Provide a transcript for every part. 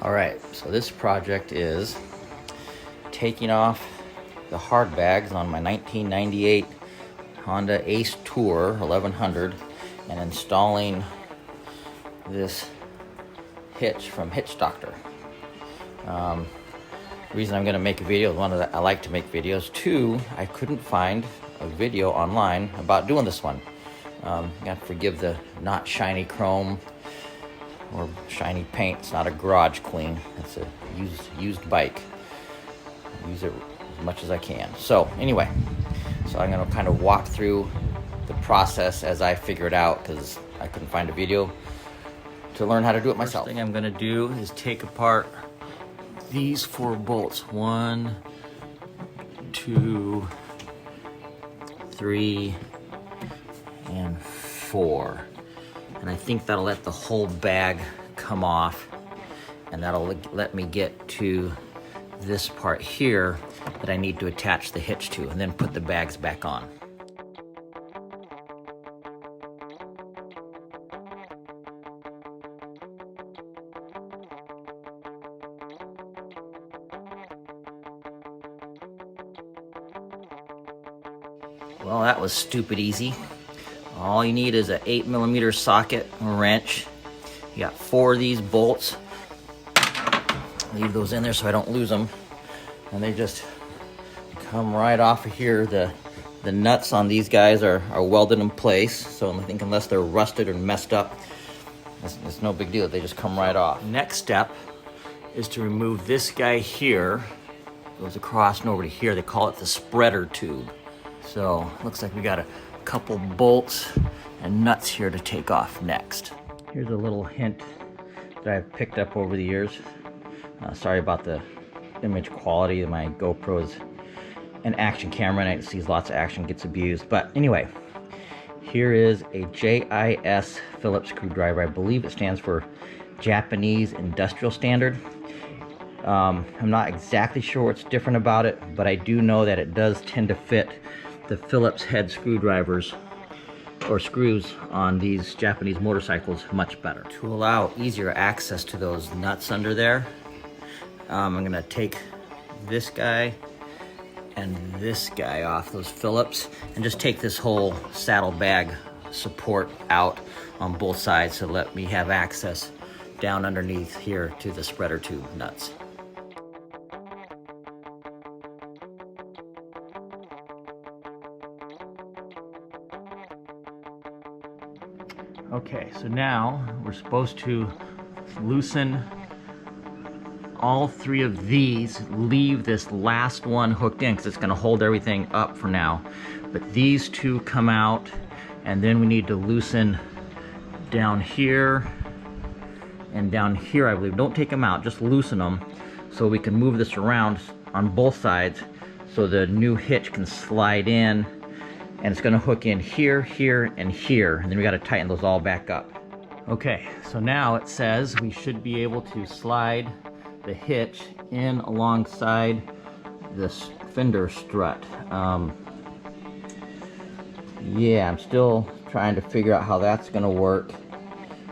Alright, so this project is taking off the hard bags on my 1998 Honda Ace Tour 1100 and installing this hitch from HitchDoc. The reason I'm going to make a video is one, that I like to make videos. Two, I couldn't find a video online about doing this one. You have to forgive the not shiny chrome or shiny paint. It's not a garage clean. It's a used bike. I use it as much as I can. So anyway, I'm going to kind of walk through the process as I figure it out, because I couldn't find a video to learn how to do it myself. First thing I'm going to do is take apart these 4 bolts. 1, 2, 3, and 4. And I think that'll let the whole bag come off, and that'll let me get to this part here that I need to attach the hitch to, and then put the bags back on. Well, that was stupid easy. All you need is an 8mm socket and wrench. You got 4 of these bolts. Leave those in there so I don't lose them. And they just come right off of here. The nuts on these guys are welded in place, so I think unless they're rusted or messed up, it's no big deal. They just come right off. Next step is to remove this guy here. Goes across and over to here. They call it the spreader tube. So looks like we got a couple bolts and nuts here to take off next. Here's a little hint that I've picked up over the years. Sorry about the image quality. My GoPro is an action camera and it sees lots of action, gets abused. But anyway, here is a JIS Phillips screwdriver. I believe it stands for Japanese Industrial Standard. I'm not exactly sure what's different about it, but I do know that it does tend to fit the Phillips head screwdrivers or screws on these Japanese motorcycles much better. To allow easier access to those nuts under there, I'm gonna take this guy and this guy off those Phillips and just take this whole saddle bag support out on both sides to let me have access down underneath here to the spreader tube nuts. Okay, so now we're supposed to loosen all 3 of these, leave this last one hooked in because it's going to hold everything up for now. But these 2 come out, and then we need to loosen down here and down here, I believe. Don't take them out, just loosen them so we can move this around on both sides so the new hitch can slide in. And it's going to hook in here, here, and here, and then we got to tighten those all back up. Okay, so now it says we should be able to slide the hitch in alongside this fender strut. Yeah, I'm still trying to figure out how that's going to work.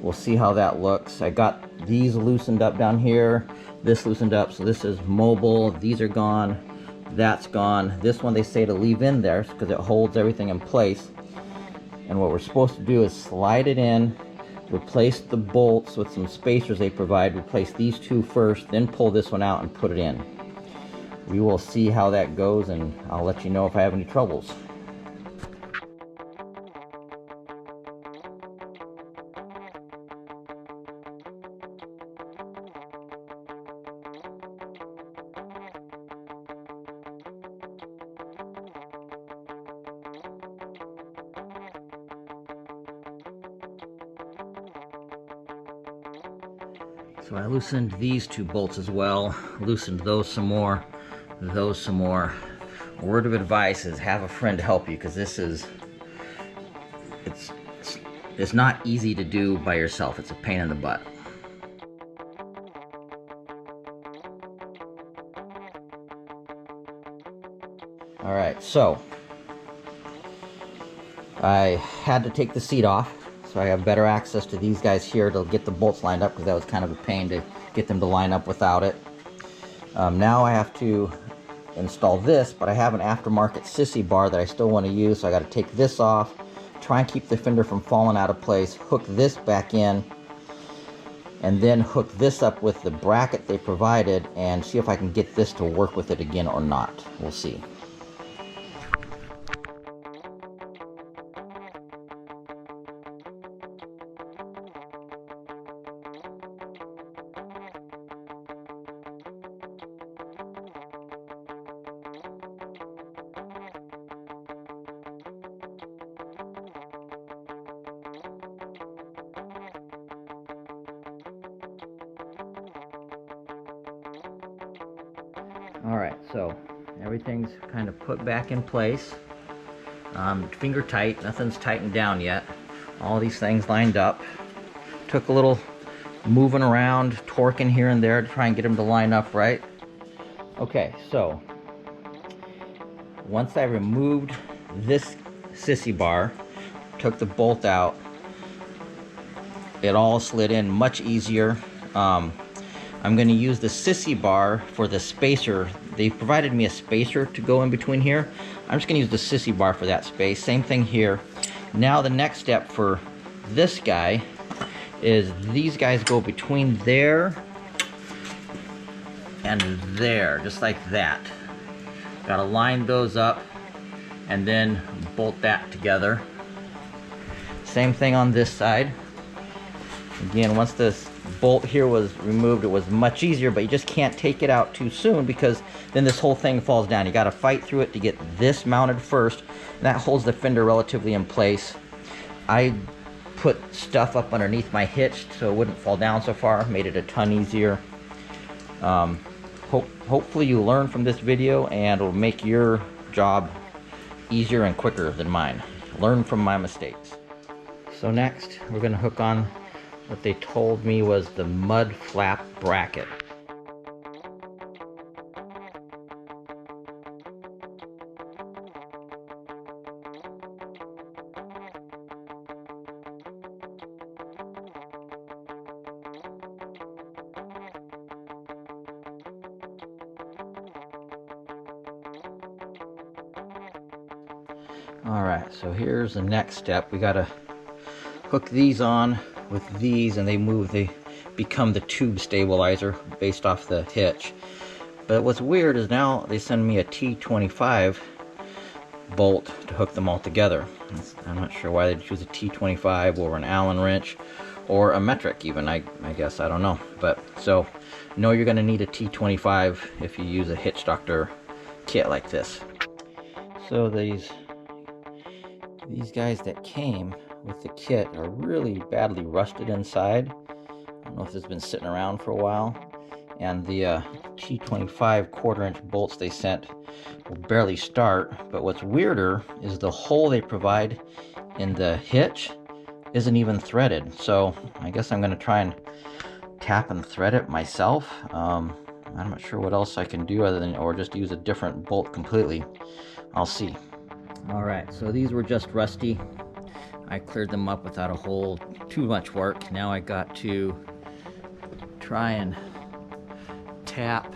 We'll see how that looks. I got these loosened up down here, this loosened up, so this is mobile. These are gone. That's gone. This one they say to leave in there because it holds everything in place. And what we're supposed to do is slide it in, replace the bolts with some spacers they provide, replace these 2 first, then pull this one out and put it in. We will see how that goes, and I'll let you know if I have any troubles. So I loosened these 2 bolts as well, loosened those some more, those some more. A word of advice is have a friend help you, because this is, it's not easy to do by yourself. It's a pain in the butt. All right, so I had to take the seat off, so I have better access to these guys here to get the bolts lined up, because that was kind of a pain to get them to line up without it. Now I have to install this, but I have an aftermarket sissy bar that I still want to use, so I got to take this off, try and keep the fender from falling out of place, hook this back in, and then hook this up with the bracket they provided and see if I can get this to work with it again or not. We'll see. Alright, so everything's kind of put back in place. Finger tight, nothing's tightened down yet. All these things lined up. Took a little moving around, torquing here and there to try and get them to line up right. Okay, so once I removed this sissy bar, took the bolt out, it all slid in much easier. I'm going to use the sissy bar for the spacer. They provided me a spacer to go in between here. I'm just going to use the sissy bar for that space. Same thing here. Now the next step for this guy is these guys go between there and there, just like that. Got to line those up and then bolt that together. Same thing on this side. Again, once this bolt here was removed, it was much easier, but you just can't take it out too soon because then this whole thing falls down. You got to fight through it to get this mounted first, and that holds the fender relatively in place. I put stuff up underneath my hitch so it wouldn't fall down so far, made it a ton easier. Hopefully you learn from this video and it'll make your job easier and quicker than mine. Learn from my mistakes. So next we're going to hook on what they told me was the mud flap bracket. Alright, so here's the next step. We gotta hook these on with these, and they become the tube stabilizer based off the hitch. But what's weird is now they send me a T25 bolt to hook them all together. I'm not sure why they choose a T25 over an Allen wrench or a metric even, I guess, I don't know. But so know you're gonna need a T25 if you use a HitchDoc kit like this. So these guys that came with the kit are really badly rusted inside. I don't know if it's been sitting around for a while. And the T25 1/4-inch bolts they sent will barely start. But what's weirder is the hole they provide in the hitch isn't even threaded. So I guess I'm going to try and tap and thread it myself. I'm not sure what else I can do other than, or just use a different bolt completely. I'll see. Alright, so these were just rusty. I cleared them up without too much work. Now I got to try and tap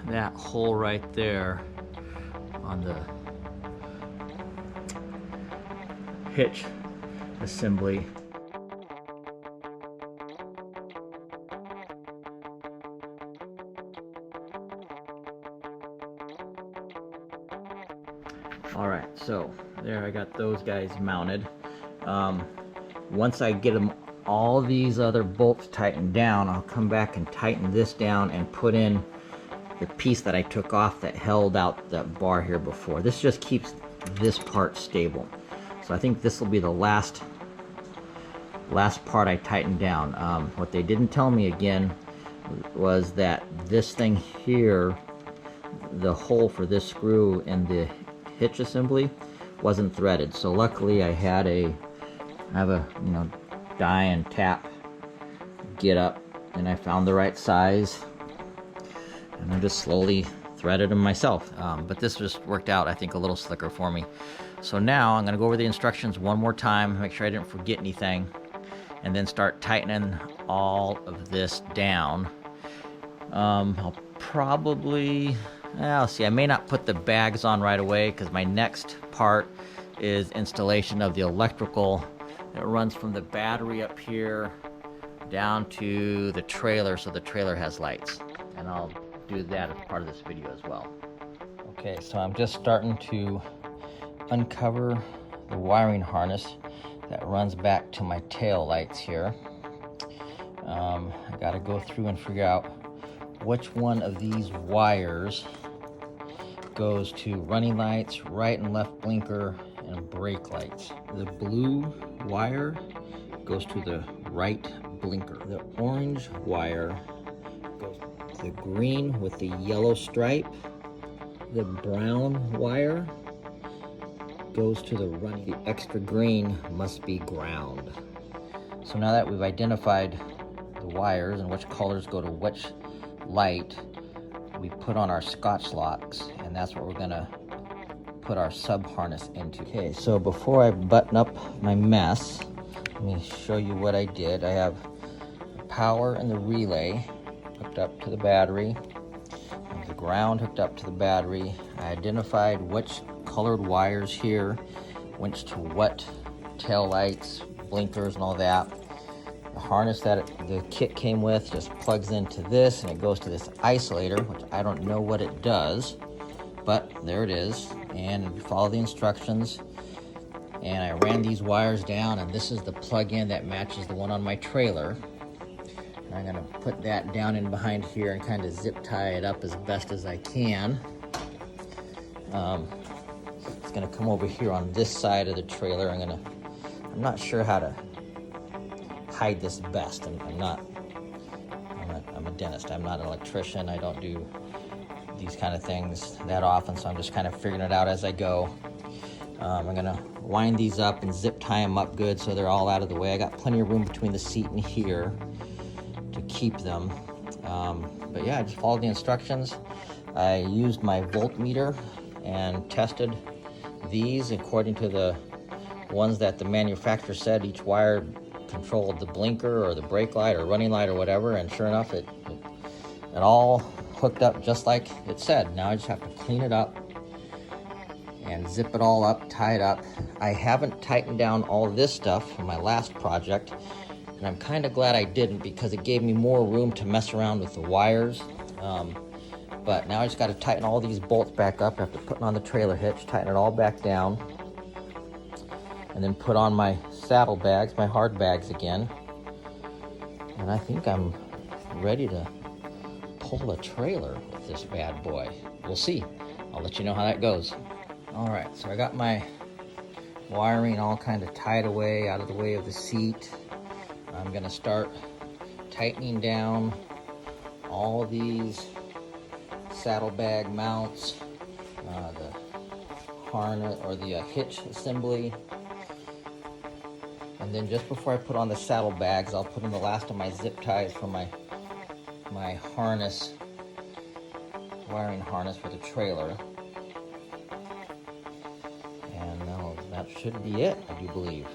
that hole right there on the hitch assembly. Alright, so there I got those guys mounted. Once I get them all these other bolts tightened down, I'll come back and tighten this down and put in the piece that I took off that held out the bar here before. This just keeps this part stable. So I think this will be the last part I tightened down. What they didn't tell me again was that this thing here, the hole for this screw in the hitch assembly, wasn't threaded. So luckily I have a die and tap get up, and I found the right size, and I just slowly threaded them myself. But this just worked out, I think, a little slicker for me. So now I'm going to go over the instructions one more time, make sure I didn't forget anything, and then start tightening all of this down. I'll probably, I'll see, I may not put the bags on right away because my next part is installation of the electrical that runs from the battery up here down to the trailer, so the trailer has lights, and I'll do that as part of this video as well. Okay, so I'm just starting to uncover the wiring harness that runs back to my tail lights here. I gotta go through and figure out which one of these wires goes to running lights, right and left blinker, and brake lights. The blue wire goes to the right blinker. The orange wire goes to the green with the yellow stripe. The brown wire goes to the running. The extra green must be ground. So now that we've identified the wires and which colors go to which light, we put on our Scotch locks, and that's what we're gonna put our sub harness into. Okay, so before I button up my mess, let me show you what I did. I have the power and the relay hooked up to the battery, and the ground hooked up to the battery. I identified which colored wires here went to what tail lights, blinkers, and all that. The harness that the kit came with just plugs into this, and it goes to this isolator, which I don't know what it does, but there it is. And you follow the instructions, and I ran these wires down, and this is the plug-in that matches the one on my trailer. And I'm gonna put that down in behind here and kind of zip tie it up as best as I can. It's gonna come over here on this side of the trailer. I'm not sure how to hide this best. I'm a dentist. I'm not an electrician. I don't do these kind of things that often, so I'm just kind of figuring it out as I go. I'm gonna wind these up and zip tie them up good so they're all out of the way. I got plenty of room between the seat and here to keep them. But yeah, I just followed the instructions. I used my voltmeter and tested these according to the ones that the manufacturer said each wire controlled the blinker or the brake light or running light or whatever, and sure enough it all hooked up just like it said. Now I just have to clean it up and zip it all up, tie it up. I haven't tightened down all this stuff from my last project, and I'm kind of glad I didn't because it gave me more room to mess around with the wires. But now I just got to tighten all these bolts back up after putting on the trailer hitch, tighten it all back down, and then put on my saddle bags, my hard bags again. And I think I'm ready to pull a trailer with this bad boy. We'll see. I'll let you know how that goes. All right, so I got my wiring all kind of tied away, out of the way of the seat. I'm gonna start tightening down all these saddlebag mounts, the harness or the hitch assembly. And then just before I put on the saddlebags, I'll put in the last of my zip ties for my harness, wiring harness for the trailer. And that should be it, I do believe.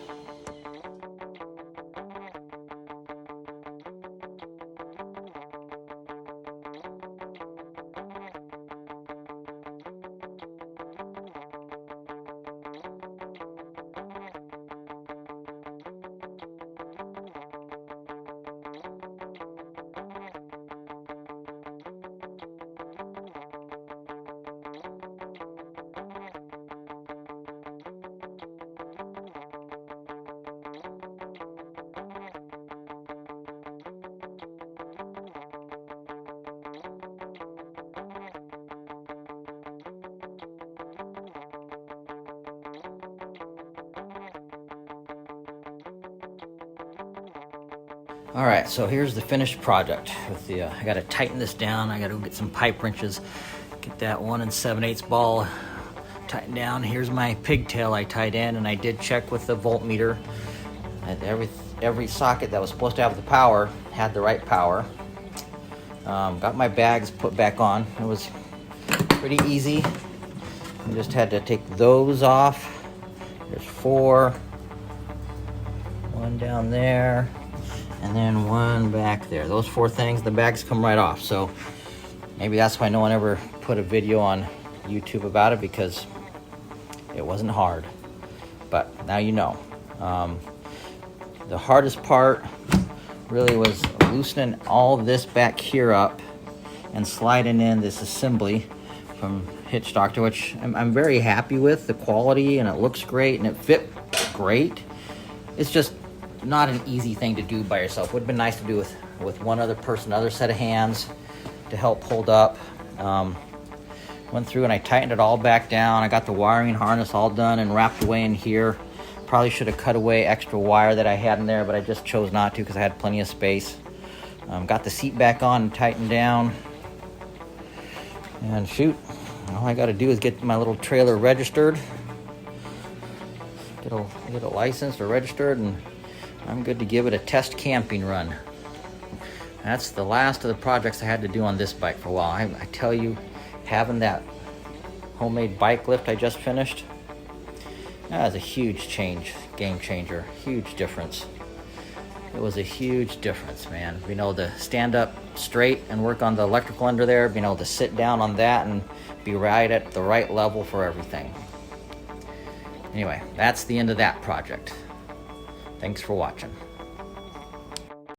All right, so here's the finished project. With the, I gotta tighten this down. I gotta go get some pipe wrenches, get that 1 7/8 ball tightened down. Here's my pigtail I tied in, and I did check with the voltmeter. And every socket that was supposed to have the power had the right power. Got my bags put back on. It was pretty easy. I just had to take those off. There's 4. One down there. and then one back there. Those 4 things, the bags come right off. So maybe that's why no one ever put a video on YouTube about it, because it wasn't hard. But now you know. The hardest part really was loosening all this back here up and sliding in this assembly from HitchDoc, which I'm very happy with the quality, and it looks great and it fit great. It's just not an easy thing to do by yourself. Would have been nice to do with one other person, another set of hands to help hold up. Went through and I tightened it all back down. I got the wiring harness all done and wrapped away in here. Probably should have cut away extra wire that I had in there, but I just chose not to because I had plenty of space. Got the seat back on and tightened down. And shoot, all I got to do is get my little trailer registered, get it licensed or registered, and I'm good to give it a test camping run. That's the last of the projects I had to do on this bike for a while. I tell you, having that homemade bike lift I just finished, that was a huge change, game changer, huge difference. It was a huge difference, man. Being able to stand up straight and work on the electrical under there, being able to sit down on that and be right at the right level for everything. Anyway, that's the end of that project. Thanks for watching.